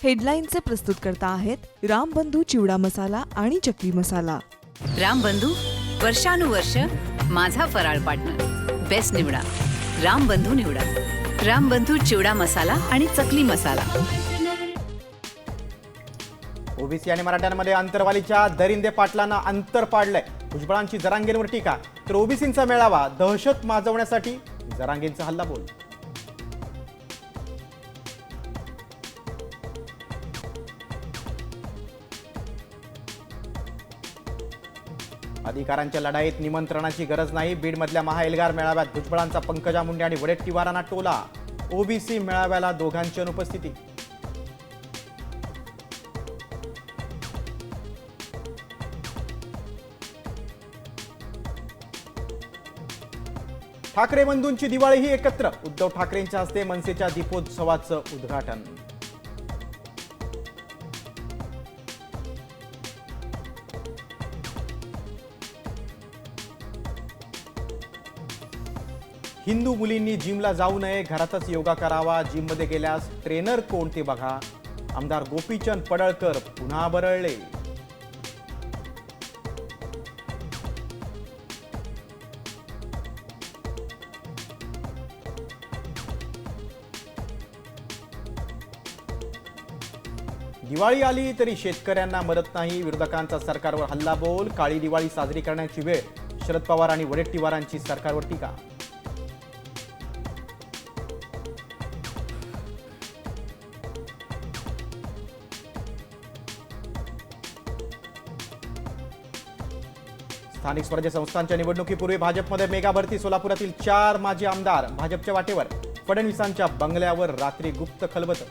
हेडलाईनचे प्रस्तुतकर्ता आहेत रामबंधू चिवडा मसाला आणि चकली मसाला। रामबंधू वर्षानुवर्ष माझा फराळ पार्टनर। बेस्ट निवडा, रामबंधू निवडा। रामबंधू चिवडा मसाला आणि चकली मसाला। ओबीसी आणि मराठ्यांमध्ये अंतरवालीच्या दरिंदे पाटलांना अंतर पाडलंय। भुजबळांची जरांगेंवर टीका, तर ओबीसींचा मेळावा दहशत माजवण्यासाठी जरांगेंचा हल्लाबोल। अधिकारांच्या लढाईत निमंत्रणाची गरज नाही। बीडमधल्या महाएल्गार मेळाव्यात भुजबळांचा पंकजा मुंडे आणि वडेट्टीवारांना टोला। ओबीसी मेळाव्याला दोघांची अनुपस्थिती। ठाकरे बंधूंची दिवाळीही एकत्र, उद्धव ठाकरेंच्या हस्ते मनसेच्या दीपोत्सवाचं उद्घाटन। हिंदू मुलींनी जिमला जाऊ नये, घरातच योगा करावा। जिममध्ये गेल्यास ट्रेनर कोण ते बघा। आमदार गोपीचंद पडळकर पुन्हा बरळले। दिवाळी आली तरी शेतकऱ्यांना मदत नाही, विरोधकांचा सरकारवर हल्लाबोल। काळी दिवाळी साजरी करण्याची वेळ, शरद पवार आणि वडेट्टीवारांची सरकारवर टीका। स्थानिक स्वराज्य संस्थांच्या निवडणुकीपूर्वी भाजपमध्ये मेगा भरती। सोलापुरातील 4 माजी आमदार भाजपच्या वाटेवर। फडणवीसांच्या बंगल्यावर रात्री गुप्त खलबत।